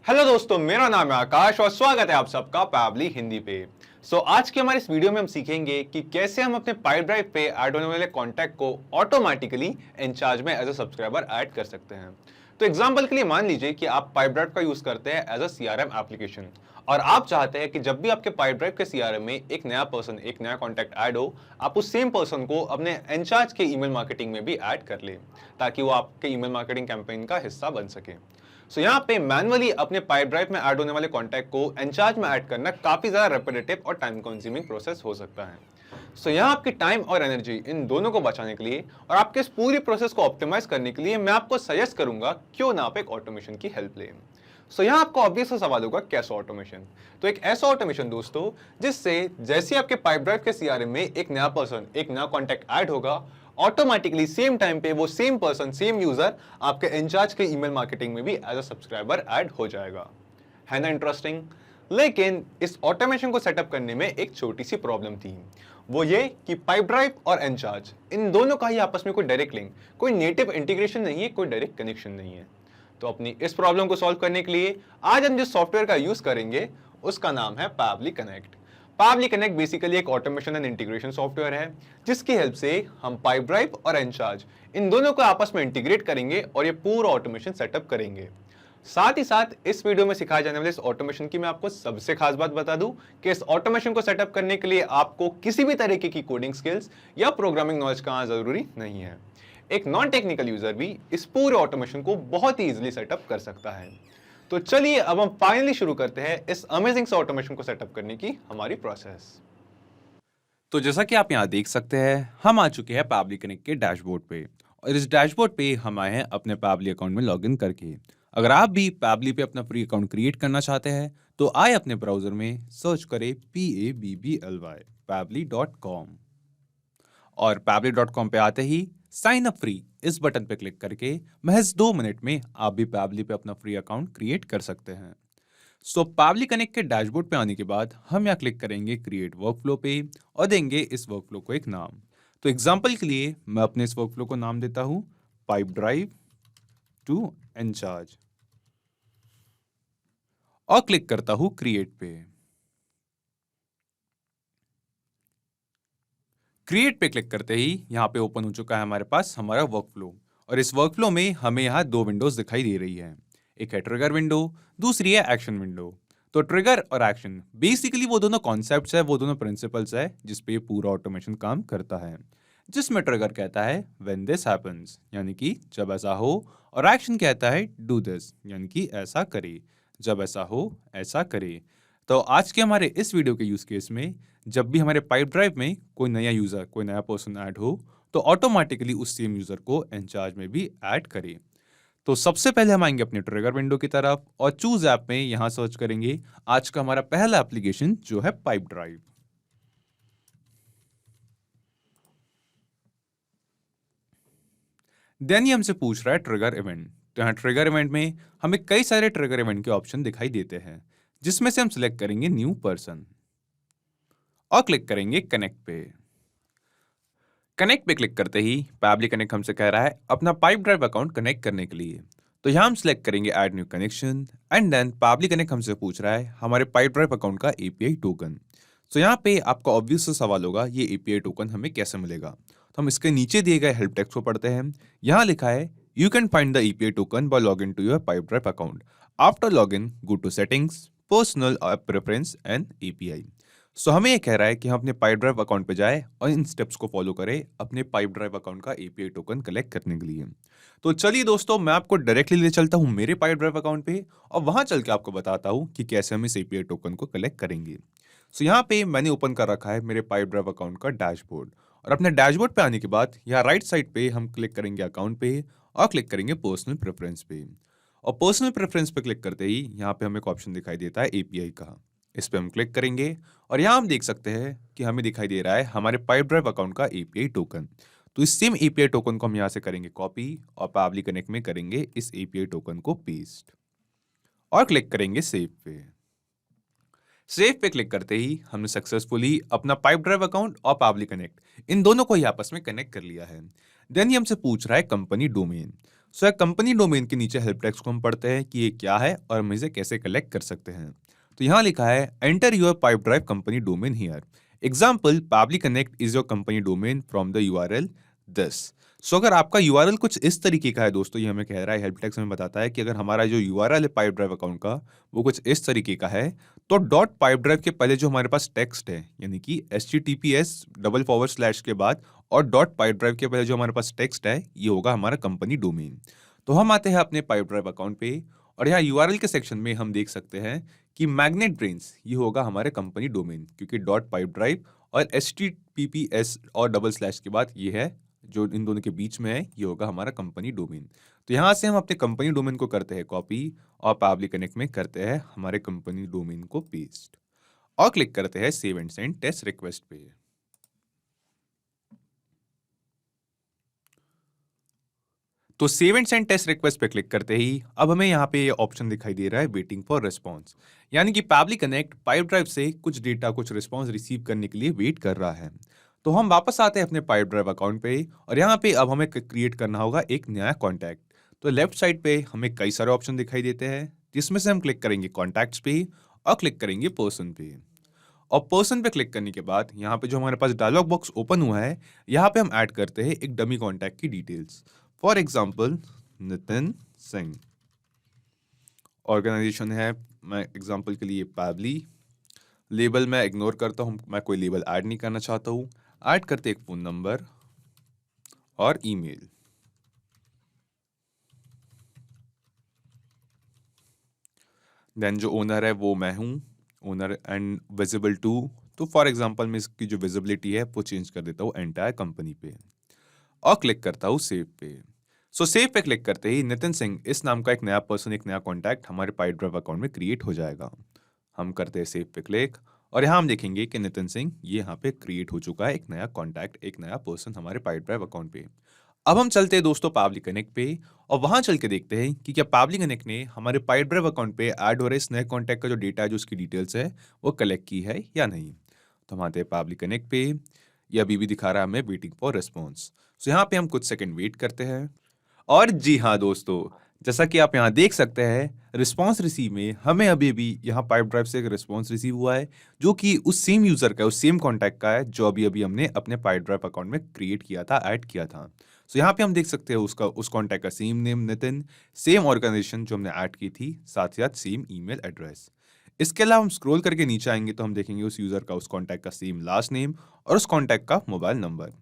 Hello दोस्तों, मेरा नाम है आकाश और स्वागत है आप सबका पैबली हिंदी पे। आज के हमारे इस वीडियो में हम सीखेंगे कि कैसे हम अपने पाइप ड्राइव पे ऐड होने वाले कॉन्टैक्ट को ऑटोमेटिकली इंचार्ज में एज अ सब्सक्राइबर ऐड कर सकते हैं। तो एग्जांपल के लिए मान लीजिए कि आप पाइप ड्राइव का यूज करते हैं एज अ सीआरएम एप्लीकेशन और आप चाहते हैं कि जब भी आपके पाइप ड्राइव के सीआरएम में एक नया पर्सन, एक नया कॉन्टैक्ट ऐड हो, आप उस सेम पर्सन को अपने इंचार्ज के ईमेल मार्केटिंग में भी ऐड कर ले ताकि वो आपके ईमेल मार्केटिंग कैंपेन का हिस्सा बन सके। यहाँ पे मैनुअली अपने पाइप ड्राइव में ऐड होने वाले कॉन्टैक्ट को इंचार्ज में ऐड करना काफी ज्यादा रेपिटेटिव और टाइम कंज्यूमिंग प्रोसेस हो सकता है। यहाँ आपकी टाइम और एनर्जी इन दोनों को बचाने के लिए और आपके इस पूरी प्रोसेस को ऑप्टिमाइज करने के लिए मैं आपको सजेस्ट करूंगा क्यों ना आप एक ऑटोमेशन की हेल्प लें। यहाँ आपको ऑब्वियस सवाल होगा कैसा ऑटोमेशन। तो एक ऐसा ऑटोमेशन दोस्तों जिससे जैसे आपके पाइप ड्राइव के सीआरएम में एक नया पर्सन, एक नया कॉन्टैक्ट ऐड होगा, ऑटोमेटिकली सेम टाइम पे वो सेम पर्सन, सेम यूजर आपके इंचार्ज के ईमेल मार्केटिंग में भी एज अ सब्सक्राइबर ऐड हो जाएगा। है ना इंटरेस्टिंग? लेकिन इस ऑटोमेशन को सेटअप करने में एक छोटी सी प्रॉब्लम थी। वो ये कि पाइप ड्राइव और इंचार्ज इन दोनों का ही आपस में कोई डायरेक्ट लिंक, कोई नेटिव इंटीग्रेशन नहीं है, कोई डायरेक्ट कनेक्शन नहीं है। तो अपनी इस प्रॉब्लम को सॉल्व करने के लिए आज हम जिस सॉफ्टवेयर का यूज करेंगे उसका नाम है Pabbly connect. Pabbly connect basically एक ऑटोमेशन एंड इंटीग्रेशन सॉफ्टवेयर है जिसकी हेल्प से हम पाइप ड्राइव और इंचार्ज इन दोनों को आपस में इंटीग्रेट करेंगे और ये पूरा ऑटोमेशन सेटअप करेंगे। साथ ही साथ इस वीडियो में सिखाए जाने वाले इस ऑटोमेशन की मैं आपको सबसे खास बात बता दूं कि इस ऑटोमेशन को सेटअप करने के लिए आपको किसी भी तरीके की कोडिंग स्किल्स या प्रोग्रामिंग नॉलेज का जरूरी नहीं है। एक नॉन टेक्निकल यूजर भी इस पूरे ऑटोमेशन को बहुत ही इजीली सेटअप कर सकता है। तो चलिए अब हम फाइनली शुरू करते हैं इस अमेजिंग से ऑटोमेशन को सेटअप करने की हमारी प्रोसेस। तो जैसा कि आप यहाँ देख सकते हैं, हम आ चुके हैं पैबली कनेक्ट के डैशबोर्ड पे और इस डैशबोर्ड पे हम आए हैं अपने पैबली अकाउंट में लॉगिन करके। अगर आप भी पैबली पे अपना फ्री अकाउंट क्रिएट करना चाहते हैं तो आए अपने ब्राउजर में सर्च करें PABBLY pabbly.com और pabbly.com पे आते ही साइन अप फ्री इस बटन पे क्लिक करके महज 2 मिनट में आप भी पैबली पे अपना फ्री अकाउंट क्रिएट कर सकते हैं। पैबली कनेक्ट के डैशबोर्ड पे आने के बाद हम यहाँ क्लिक करेंगे क्रिएट वर्कफ्लो पे और देंगे इस वर्कफ्लो को एक नाम। तो एग्जांपल के लिए मैं अपने इस वर्कफ्लो को नाम देता हूँ पाइप ड्राइव टू इंचार्ज और क्लिक करता हूँ क्रिएट पे। क्रिएट पे क्लिक करते ही यहाँ पे ओपन हो चुका है हमारे पास हमारा वर्कफ्लो और इस वर्कफ्लो में हमें यहाँ 2 विंडोज दिखाई दे रही है। एक है ट्रिगर विंडो, दूसरी है एक्शन विंडो। तो ट्रिगर और एक्शन बेसिकली वो दोनों कॉन्सेप्ट्स है, वो दोनों प्रिंसिपल्स है जिस पे पूरा ऑटोमेशन काम करता है। जिसमें ट्रिगर कहता है व्हेन दिस हैपेंस, यानी कि जब ऐसा हो, और एक्शन कहता है डू दिस, यानी कि ऐसा करे, जब ऐसा हो ऐसा करे। तो आज के हमारे इस वीडियो के यूज केस में जब भी हमारे पाइप ड्राइव में कोई नया यूजर, कोई नया पर्सन ऐड हो तो ऑटोमेटिकली उस सेम यूजर को इंचार्ज में भी ऐड करे। तो सबसे पहले हम आएंगे अपने ट्रिगर विंडो की तरफ और चूज ऐप में यहां सर्च करेंगे आज का हमारा पहला एप्लीकेशन जो है पाइप ड्राइव। देन ये हमसे पूछ रहा है ट्रिगर इवेंट। तो यहाँ ट्रिगर इवेंट में हमें कई सारे ट्रिगर इवेंट के ऑप्शन दिखाई देते हैं जिसमें से हम सिलेक्ट करेंगे न्यू पर्सन और क्लिक करेंगे कनेक्ट पे। कनेक्ट पे क्लिक करते ही पैबली कनेक्ट हमसे कह रहा है अपना पाइप ड्राइव अकाउंट कनेक्ट करने के लिए। तो यहाँ हम सिलेक्ट करेंगे add new connection and then Pabbly connect हमसे पूछ रहा है हमारे पाइप ड्राइव अकाउंट का एपीआई टोकन। तो यहाँ पे आपका ऑब्वियस सा सवाल होगा ये एपीआई टोकन हमें कैसे मिलेगा। तो हम इसके नीचे दिए गए हेल्प टेक्स्ट को पढ़ते हैं। यहाँ लिखा है you can find the API token by log in to your Pipedrive account. After log in go to settings, personal preference and API. So हमें ये कह रहा है कि हम अपने पाइप ड्राइव अकाउंट पे जाए और इन स्टेप्स को फॉलो करें अपने पाइप ड्राइव अकाउंट का एपीआई टोकन कलेक्ट करने के लिए। तो चलिए दोस्तों, मैं आपको डायरेक्टली ले चलता हूँ मेरे पाइप ड्राइव अकाउंट पे और वहां चल के आपको बताता हूँ कि कैसे हम इस एपीआई टोकन को कलेक्ट करेंगे। यहाँ पे मैंने ओपन कर रखा है मेरे पाइप ड्राइव अकाउंट का डैशबोर्ड और अपने डैशबोर्ड पे आने के बाद यहाँ राइट साइड पे हम क्लिक करेंगे अकाउंट पे और क्लिक करेंगे पर्सनल प्रेफरेंस पे। और पर्सनल प्रेफरेंस पे क्लिक करते ही यहाँ पे हमें एक ऑप्शन दिखाई देता है एपीआई का। इस पे हम क्लिक करेंगे और यहाँ हम देख सकते हैं कि हमें दिखाई दे रहा है हमारे पाइप ड्राइव अकाउंट का एपीआई टोकन। तो इस सेम एपीआई टोकन को हम यहाँ से करेंगे कॉपी और पैबली कनेक्ट में करेंगे इस एपीआई टोकन को पेस्ट और क्लिक करेंगे सेव पे। सेव पे क्लिक करते ही हमने सक्सेसफुली अपना पाइप ड्राइव अकाउंट और पैबली कनेक्ट इन दोनों को ही आपस में कनेक्ट कर लिया है। देन ये हमसे पूछ रहा है कंपनी डोमेन। सो एक कंपनी डोमेन के नीचे हेल्प डेस्क को हम पढ़ते हैं कि ये क्या है और हम इसे कैसे कलेक्ट कर सकते हैं। तो यहाँ लिखा है enter your Pipedrive company domain here. Example Pabbly connect is your company domain from the URL this. So अगर आपका यूआरएल कुछ इस तरीके का है दोस्तों, ये हमें कह रहा है, हेल्प डेस्क हमें बताता है कि अगर हमारा जो यूआरएल है पाइप ड्राइव अकाउंट का वो कुछ इस तरीके का है, तो डॉट पाइप ड्राइव के पहले जो हमारे पास टेक्स्ट है यानी कि https:// के बाद और डॉट पाइप ड्राइव के पहले जो हमारे पास टेक्स्ट है ये होगा हमारा कंपनी डोमेन। तो हम आते हैं अपने पाइप ड्राइव अकाउंट पे और यहाँ यूआरएल के सेक्शन में हम देख सकते हैं कि मैग्नेट ब्रेन्स ये होगा हमारे कंपनी डोमेन, क्योंकि डॉट पाइप ड्राइव और https और / के बाद ये है जो इन दोनों के बीच में है, ये होगा हमारा कंपनी डोमेन। तो यहाँ से हम अपने कंपनी डोमेन को करते हैं कॉपी और पाबली कनेक्ट में करते हैं हमारे कंपनी डोमेन को पेस्ट और क्लिक करते हैं save and send test request पे। तो save and send test request पे क्लिक करते ही अब हमें यहाँ पे ये ऑप्शन दिखाई दे रहा है वेटिंग फॉर रिस्पॉन्स, यानी कि पाबली कनेक्ट पाइप ड्राइव से कुछ डेटा कुछ रिस्पॉन्स रिसीव करने के लिए वेट कर रहा है। तो हम वापस आते हैं अपने पाइप ड्राइव अकाउंट पे और यहाँ पे अब हमें क्रिएट करना होगा एक नया कॉन्टैक्ट। तो लेफ्ट साइड पे हमें कई सारे ऑप्शन दिखाई देते हैं, जिसमें से हम क्लिक करेंगे कॉन्टैक्ट्स पे और क्लिक करेंगे पर्सन पे। और पर्सन पे क्लिक करने के बाद यहाँ पे जो हमारे पास डायलॉग बॉक्स ओपन हुआ है, यहाँ पे हम ऐड करते हैं एक डमी कॉन्टैक्ट की details. For example Nitin Singh, organisation है मैं एग्जाम्पल के लिए पाबली, लेबल मैं इग्नोर करता हूँ, मैं कोई लेबल ऐड नहीं करना चाहता हूँ। ऐड करते एक फोन नंबर और ईमेल। देन जो ओनर है वो मैं हूँ, ओनर एंड विजिबल टू, तो फॉर एग्जांपल मैं इसकी जो विजिबिलिटी है वो चेंज कर देता हूँ एंटायर कंपनी पे और क्लिक करता हूँ सेव पे। सो सेव पे क्लिक करते ही नितिन सिंह इस नाम का एक नया पर्सन, एक नया कॉन्टैक्ट हमारे पाइप ड्राइव अकाउंट में क्रिएट हो जाएगा। हम करते हैं सेव पे क्लिक और यहाँ हम देखेंगे कि नितिन सिंह ये यहाँ पे क्रिएट हो चुका है, एक नया कॉन्टैक्ट, एक नया पर्सन हमारे पाइप ड्राइव अकाउंट पे। अब हम चलते हैं दोस्तों पाबली कनेक्ट पे और वहां चल के देखते हैं कि क्या पाबली कनेक्ट ने हमारे पाइप ड्राइव अकाउंट पे ऐड हो रहे इस नए कॉन्टैक्ट का जो डेटा है, जो उसकी डिटेल्स है, वो कलेक्ट की है या नहीं। तो हम आते हैं पाबली कनेक्ट पे, ये अभी भी दिखा रहा है हमें वेटिंग फॉर रिस्पॉन्स। सो यहाँ पे हम कुछ सेकंड वेट करते हैं और जी हाँ दोस्तों, जैसा कि आप यहाँ देख सकते हैं रिस्पॉन्स रिसीव में हमें अभी भी यहाँ पाइप ड्राइव से एक रिस्पॉन्स रिसीव हुआ है, जो कि उस सेम यूजर का है, उस सेम कॉन्टैक्ट का है जो अभी अभी हमने अपने पाइप ड्राइव अकाउंट में क्रिएट किया था, ऐड किया था। सो यहाँ पे हम देख सकते हैं उसका उस कॉन्टैक्ट का same name Nitin, same organisation जो हमने ऐड की थी, साथ ही साथ सेम ईमेल एड्रेस। इसके अलावा हम स्क्रॉल करके नीचे आएंगे तो हम देखेंगे उस यूजर का, उस कॉन्टैक्ट का सेम लास्ट नेम और उस कॉन्टैक्ट का मोबाइल नंबर।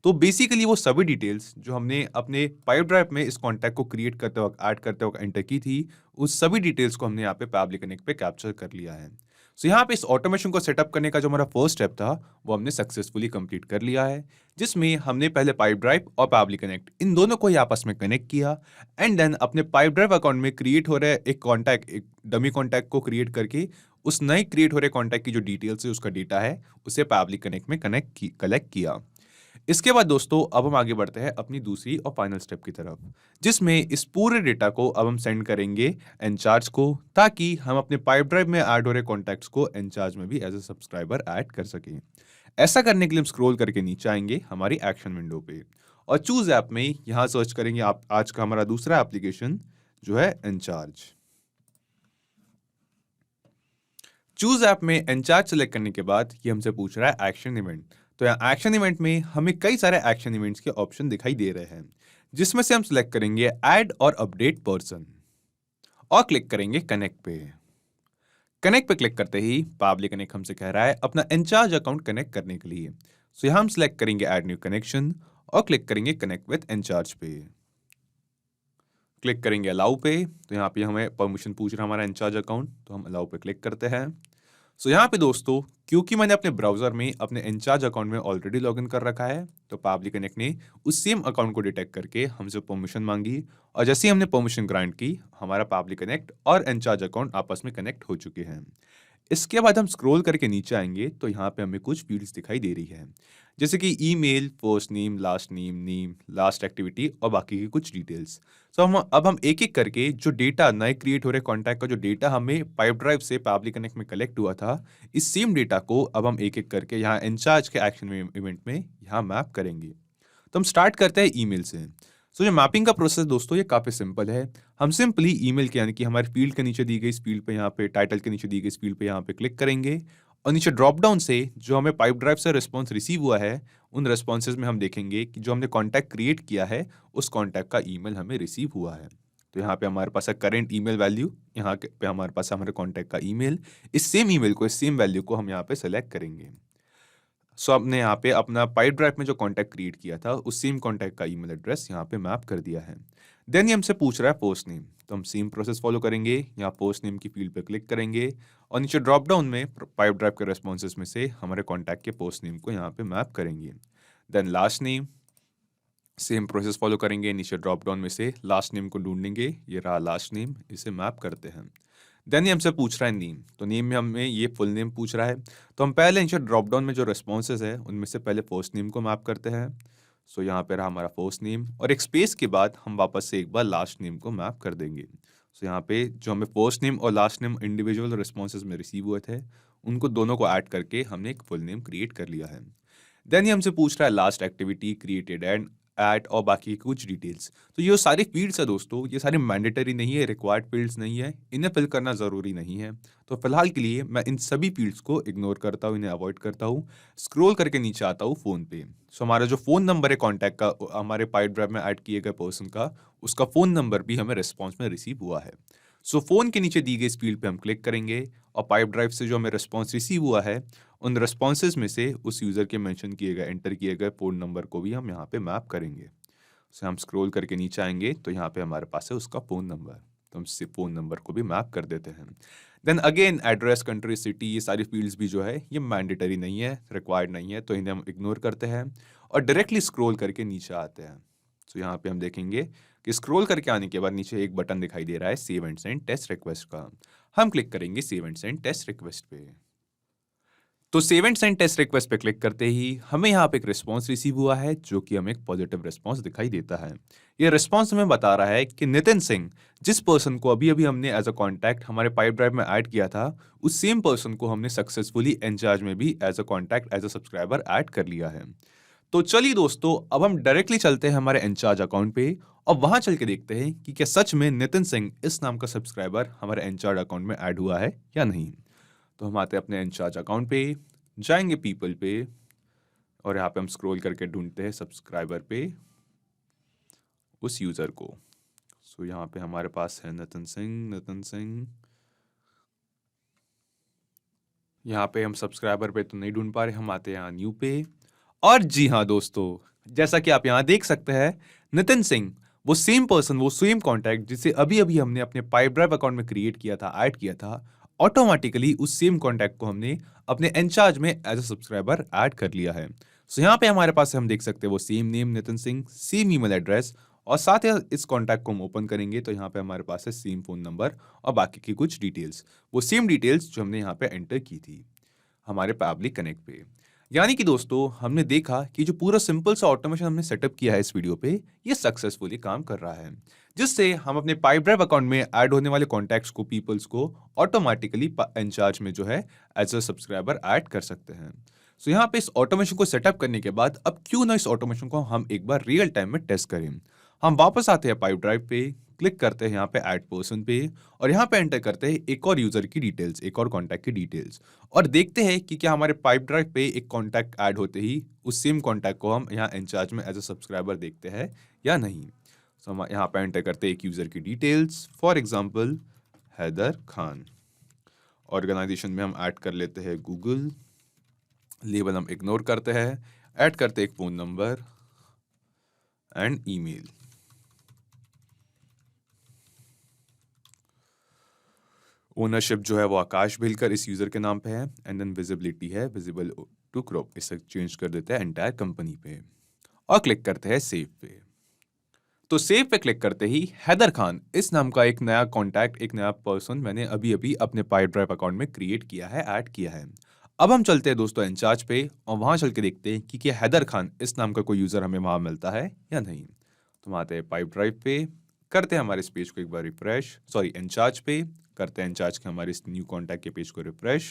तो बेसिकली वो सभी डिटेल्स जो हमने अपने पाइप ड्राइव में इस कॉन्टैक्ट को क्रिएट करते वक्त, ऐड करते वक्त एंटर की थी, उस सभी डिटेल्स को हमने यहाँ पे पाबली कनेक्ट पे कैप्चर कर लिया है। सो यहाँ पे इस ऑटोमेशन को सेटअप करने का जो हमारा फर्स्ट स्टेप था वो हमने सक्सेसफुली कंप्लीट कर लिया है, जिसमें हमने पहले पाइप ड्राइव और पाबली कनेक्ट इन दोनों को ही आपस में कनेक्ट किया एंड देन अपने पाइप ड्राइव अकाउंट में क्रिएट हो रहे एक कॉन्टैक्ट, एक डमी कॉन्टैक्ट को क्रिएट करके उस नए क्रिएट हो रहे कॉन्टैक्ट की जो डिटेल्स है, उसका डेटा है, उसे पाबली कनेक्ट में कलेक्ट किया। इसके बाद दोस्तों अब हम आगे बढ़ते हैं अपनी दूसरी और फाइनल स्टेप की तरफ, जिसमें इस पूरे डेटा को अब हम सेंड करेंगे एनचार्ज को, ताकि हम अपने पाइप ड्राइव में ऐड हो रहे कॉन्टैक्ट्स को एनचार्ज में भी एज ए सब्सक्राइबर ऐड कर सकें। ऐसा करने के लिए हम स्क्रॉल करके नीचे आएंगे हमारी एक्शन विंडो पे और चूज ऐप में यहाँ सर्च करेंगे आप आज का हमारा दूसरा एप्लीकेशन जो है एनचार्ज। चूज ऐप में एनचार्ज सेलेक्ट करने के बाद ये हमसे पूछ रहा है एक्शन इवेंट। तो यहाँ एक्शन इवेंट में हमें कई सारे एक्शन इवेंट्स के ऑप्शन दिखाई दे रहे हैं, जिसमें से हम सिलेक्ट करेंगे ऐड और अपडेट पर्सन और क्लिक करेंगे कनेक्ट पे। कनेक्ट पे क्लिक करते ही पाबली कनेक्ट हमसे कह रहा है अपना एनचार्ज अकाउंट कनेक्ट करने के लिए। सो यहाँ हम सिलेक्ट करेंगे ऐड न्यू कनेक्शन और क्लिक करेंगे कनेक्ट विद एनचार्ज पे। क्लिक करेंगे अलाउ पे, तो यहाँ पे हमें परमिशन पूछ रहा है हमारा इंचार्ज अकाउंट, तो हम अलाउ पे क्लिक करते हैं। सो यहाँ पे दोस्तों क्योंकि मैंने अपने ब्राउजर में अपने इंचार्ज अकाउंट में ऑलरेडी लॉगिन कर रखा है, तो पाबली कनेक्ट ने उस सेम अकाउंट को डिटेक्ट करके हमसे परमिशन मांगी और जैसे ही हमने परमिशन ग्रांट की, हमारा पाबली कनेक्ट और इंचार्ज अकाउंट आपस में कनेक्ट हो चुके हैं। इसके बाद हम स्क्रॉल करके नीचे आएंगे तो यहाँ पे हमें कुछ फील्ड्स दिखाई दे रही है, जैसे कि email, first name, last name, last activity और बाकी की कुछ डिटेल्स। तो हम एक एक करके जो डेटा नए क्रिएट हो रहे कॉन्टैक्ट का जो डेटा हमें पाइप ड्राइव से पाबली कनेक्ट में कलेक्ट हुआ था, इस सेम डेटा को अब हम एक एक करके यहाँ इंचार्ज के एक्शन इवेंट में यहाँ मैप करेंगे। तो हम स्टार्ट करते हैं ईमेल से। सो जो मैपिंग का प्रोसेस दोस्तों ये काफ़ी सिंपल है। हम सिंपली ईमेल के यानी कि हमारे फील्ड के नीचे दी गई इस फील्ड पे यहाँ पे टाइटल के नीचे दी गई इस फील्ड पे यहाँ पे क्लिक करेंगे और नीचे ड्रॉप डाउन से जो हमें पाइप ड्राइव से रिस्पॉन्स रिसीव हुआ है उन रिस्पॉन्सेज में हम देखेंगे कि जो हमने कॉन्टैक्ट क्रिएट किया है उस कॉन्टैक्ट का ईमेल हमें रिसीव हुआ है। तो यहाँ पे हमारे पास है करेंट ईमेल वैल्यू, यहाँ पे हमारे पास है हमारे कॉन्टैक्ट का ईमेल। इस सेम ईमेल को, इस सेम वैल्यू को हम यहाँ पे सेलेक्ट करेंगे। सो आपने यहाँ पे अपना पाइप ड्राइव में जो कॉन्टैक्ट क्रिएट किया था उस सेम कॉन्टैक्ट का ईमेल एड्रेस यहाँ पे मैप कर दिया है। देन ये हमसे पूछ रहा है पोस्ट नेम, तो हम सेम प्रोसेस फॉलो करेंगे। यहाँ पोस्ट नेम की फील्ड पे क्लिक करेंगे और नीचे ड्रॉप डाउन में पाइप ड्राइव के रेस्पॉन्सेज में से हमारे कॉन्टैक्ट के पोस्ट नेम को यहाँ पे मैप करेंगे। Then last name, same process follow करेंगे। नीचे ड्रॉप डाउन में से लास्ट नेम को ढूंढेंगे, ये रहा लास्ट नेम, इसे मैप करते हैं। देन ये हमसे पूछ रहा है नेम, तो नेम में हमें ये फुल नेम पूछ रहा है, तो हम पहले नीचे ड्रॉप डाउन में जो रेस्पॉन्सेज है उनमें से पहले फर्स्ट नेम को मैप करते हैं। सो यहाँ पे रहा हमारा फर्स्ट नेम और एक स्पेस के बाद हम वापस से एक बार लास्ट नेम को मैप कर देंगे। सो यहाँ पे जो हमें फर्स्ट नेम और लास्ट नेम इंडिविजुअल रिस्पॉन्सेज में रिसीव हुए थे उनको दोनों को ऐड करके हमने एक फुल नेम क्रिएट कर लिया है। देन ये हमसे पूछ रहा है last activity created and at और बाकी कुछ डिटेल्स। तो ये सारी फील्ड्स है दोस्तों, ये सारी मैंडेटरी नहीं है, रिक्वायर्ड फील्ड्स नहीं है, इन्हें फिल करना ज़रूरी नहीं है। तो फिलहाल के लिए मैं इन सभी फील्ड्स को इग्नोर करता हूँ, इन्हें अवॉइड करता हूँ। स्क्रॉल करके नीचे आता हूँ फ़ोन पे। सो हमारा जो फ़ोन नंबर है कॉन्टैक्ट का, हमारे पाइप ड्राइव में ऐड किए गए पर्सन का, उसका फ़ोन नंबर भी हमें रिस्पॉन्स में रिसीव हुआ है। सो फ़ोन के नीचे दी गई इस फील्ड पे हम क्लिक करेंगे और पाइप ड्राइव से जो हमें रिस्पॉन्स रिसीव हुआ है उन रिस्पॉन्सेज में से उस यूज़र के मेंशन किए गए, एंटर किए गए फ़ोन नंबर को भी हम यहाँ पे मैप करेंगे। सो हम स्क्रॉल करके नीचे आएंगे तो यहाँ पे हमारे पास है उसका फ़ोन नंबर, तो हम इस फ़ोन नंबर को भी मैप कर देते हैं। Then again address, country, city, ये सारी फील्ड्स भी जो है ये मैंडेटरी नहीं है, रिक्वायर्ड नहीं है, तो इन्हें हम इग्नोर करते हैं और डायरेक्टली स्क्रॉल करके नीचे आते हैं। सो यहाँ पे हम देखेंगे कि स्क्रॉल करके आने के बाद नीचे एक बटन दिखाई दे रहा है save and send test request का। हम क्लिक करेंगे save and send test request पे। तो save and send test request पे क्लिक करते ही हमें यहाँ पे एक रिस्पॉन्स रिसीव हुआ है जो कि हमें एक पॉजिटिव रिस्पॉन्स दिखाई देता है। ये रिस्पॉन्स हमें बता रहा है कि नितिन सिंह, जिस पर्सन को अभी अभी हमने एज अ कॉन्टैक्ट हमारे पाइप ड्राइव में ऐड किया था, उस सेम पर्सन को हमने सक्सेसफुली एनचार्ज में भी as a contact, as a subscriber add कर लिया है। तो चलिए दोस्तों, अब हम डायरेक्टली चलते हैं हमारे एनचार्ज अकाउंट पे और वहां चल के देखते हैं कि क्या सच में नितिन सिंह इस नाम का सब्सक्राइबर हमारे एनचार्ज अकाउंट में ऐड हुआ है या नहीं। तो हम आते हैं अपने एनचार्ज अकाउंट पे, जाएंगे पीपल पे और यहाँ पे हम स्क्रॉल करके ढूंढते हैं सब्सक्राइबर पे उस यूजर को। सो यहाँ पे हमारे पास है नितिन सिंह। यहाँ पे हम सब्सक्राइबर पे तो नहीं ढूंढ पा रहे, हम आते हैं यहाँ न्यू पे और जी हाँ दोस्तों, जैसा कि आप यहाँ देख सकते हैं, नितिन सिंह वो सेम पर्सन, वो सेम कॉन्टैक्ट जिसे अभी अभी हमने अपने पाइप ड्राइव अकाउंट में क्रिएट किया था, ऐड किया था, ऑटोमेटिकली उस सेम कॉन्टैक्ट को हमने अपने एनचार्ज में एज अ सब्सक्राइबर ऐड कर लिया है। सो यहाँ पे हमारे पास हम देख सकते हैं वो same name Nitin Singh, same email address और साथ ही इस कॉन्टैक्ट को हम ओपन करेंगे तो यहाँ पे हमारे पास है सेम फोन नंबर और बाकी की कुछ डिटेल्स, वो सेम डिटेल्स जो हमने यहाँ पे एंटर की थी हमारे पैबली कनेक्ट पे। यानी कि दोस्तों, हमने देखा कि जो पूरा सिंपल सा ऑटोमेशन हमने सेटअप किया है इस वीडियो पे, ये सक्सेसफुली काम कर रहा है, जिससे हम अपने पाइप ड्राइव अकाउंट में ऐड होने वाले कॉन्टैक्ट्स को, पीपल्स को ऑटोमेटिकली एनचार्ज में जो है एज अ सब्सक्राइबर ऐड कर सकते हैं। सो यहाँ पे इस ऑटोमेशन को सेटअप करने के बाद अब क्यों ना इस ऑटोमेशन को हम एक बार रियल टाइम में टेस्ट करें। हम वापस आते हैं पाइप ड्राइव पे, क्लिक करते हैं यहाँ पे ऐड पर्सन पे और यहाँ पे एंटर करते हैं एक और यूजर की डिटेल्स, एक और कॉन्टैक्ट की डिटेल्स और देखते हैं कि क्या हमारे पाइप ड्राइव पे एक कॉन्टैक्ट ऐड होते ही उस सेम कॉन्टैक्ट को हम यहाँ इंचार्ज में एज अ सब्सक्राइबर देखते हैं या नहीं। सो हम यहाँ पे एंटर करते हैं एक यूजर की details, for example Haider Khan. Organisation में हम ऐड कर लेते हैं गूगल, लेबल हम इग्नोर करते हैं, ऐड करते हैं एक phone number and email. Ownership जो है वो आकाश भिलकर इस यूजर के नाम पे है एंड देन विजिबिलिटी है विजिबल टू क्रॉप, इसे चेंज कर देते हैं एंटायर कंपनी पे और क्लिक करते हैं सेव पे। तो सेव पे क्लिक करते ही हैदर खान इस नाम का एक नया कॉन्टैक्ट, एक नया पर्सन मैंने अभी अभी अपने पाइप ड्राइव अकाउंट में क्रिएट किया है, ऐड किया है। अब हम चलते हैं दोस्तों इंचार्ज पे और वहां चल के देखते हैं कि क्या हैदर खान इस नाम का कोई यूजर हमें वहां मिलता है या नहीं। तो हम आते हैं पाइप ड्राइव पे, करते हैं हमारे इस पेज को एक बार रिफ्रेश, सॉरी इंचार्ज पे करते हैं इंचार्ज के हमारे इस न्यू कॉन्टैक्ट के पेज को रिफ्रेश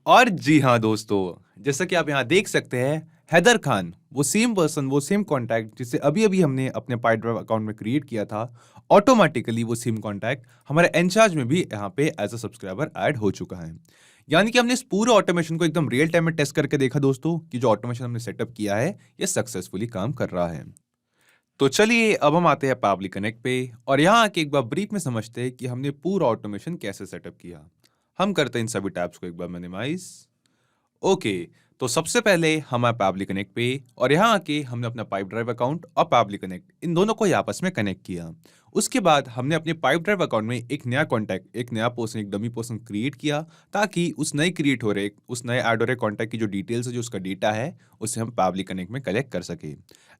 और जी हाँ दोस्तों, जैसा कि आप यहाँ देख सकते हैं, हैदर खान, वो सेम पर्सन, वो सेम कॉन्टैक्ट जिसे अभी अभी हमने अपने पाइड्राइव अकाउंट में क्रिएट किया था, ऑटोमेटिकली वो सेम कॉन्टैक्ट हमारे एनचार्ज में भी यहाँ पे एज अ सब्सक्राइबर ऐड हो चुका है। यानी कि हमने इस पूरे ऑटोमेशन को एकदम रियल टाइम में टेस्ट करके देखा दोस्तों कि जो ऑटोमेशन हमने सेटअप किया है ये सक्सेसफुली काम कर रहा है। तो चलिए अब हम आते हैं पावरली कनेक्ट पे और यहाँ आके एक बार ब्रीफ में समझते हैं कि हमने पूरा ऑटोमेशन कैसे सेटअप किया। हम करते हैं इन सभी टैब्स को एक बार मिनिमाइज। ओके, तो सबसे पहले हम आए पावरली कनेक्ट पे और यहाँ आके हमने अपना पाइप ड्राइव अकाउंट और पावरली कनेक्ट इन दोनों को आपस में कनेक्ट किया। उसके बाद हमने अपने पाइप ड्राइव अकाउंट में एक नया कॉन्टैक्ट, एक नया पर्सन, एक डमी पर्सन क्रिएट किया ताकि उस नए क्रिएट हो रहे, उस नए ऐड हो रहे कॉन्टैक्ट की जो डिटेल्स है, जो उसका डेटा है, उसे हम पावरली कनेक्ट में कलेक्ट कर सके।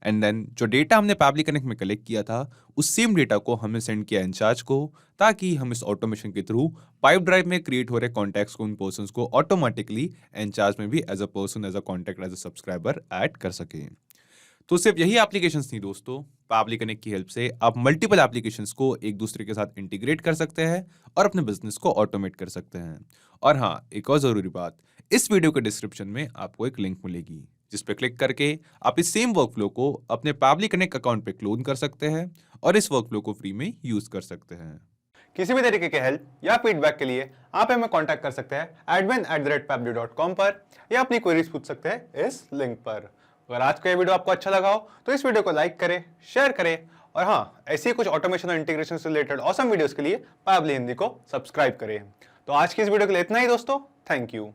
एंड देन जो डेटा हमने पावरली कनेक्ट में कलेक्ट किया था उस सेम डेटा को हमने सेंड किया इंचार्ज को ताकि हम इस ऑटोमेशन के थ्रू पाइप ड्राइव में क्रिएट हो रहे कॉन्टैक्ट्स को, उन पर्सन्स को ऑटोमेटिकली इंचार्ज में भी as a person, as a contact, as a subscriber add कर सके। तो सिर्फ यही एप्लीकेशंस नहीं दोस्तों, पावरली कनेक्ट की हेल्प से आप मल्टीपल एप्लीकेशंस को एक दूसरे के साथ इंटीग्रेट कर सकते हैं और अपने बिजनेस को ऑटोमेट कर सकते हैं। और हाँ, एक और जरूरी बात, इस वीडियो के डिस्क्रिप्शन में आपको एक लिंक मिलेगी जिस पे क्लिक करके आप इस सेम वर्कफ्लो को अपने पावरली कनेक्ट अकाउंट पे क्लोन कर सकते हैं और इस वर्कफ्लो को फ्री में यूज कर सकते हैं। किसी भी तरीके के हेल्प या फीडबैक के लिए आप हमें कांटेक्ट कर सकते हैं admin@pabbly.com पर या अपनी क्वेरीज पूछ सकते हैं इस लिंक पर। अगर आज का ये वीडियो आपको अच्छा लगा हो तो इस वीडियो को लाइक करें, शेयर करें और हाँ, ऐसी ही कुछ ऑटोमेशन और इंटीग्रेशन से रिलेटेड ऑसम वीडियोस के लिए पावरली हिंदी को सब्सक्राइब करें। तो आज की इस वीडियो के लिए इतना ही दोस्तों, थैंक यू।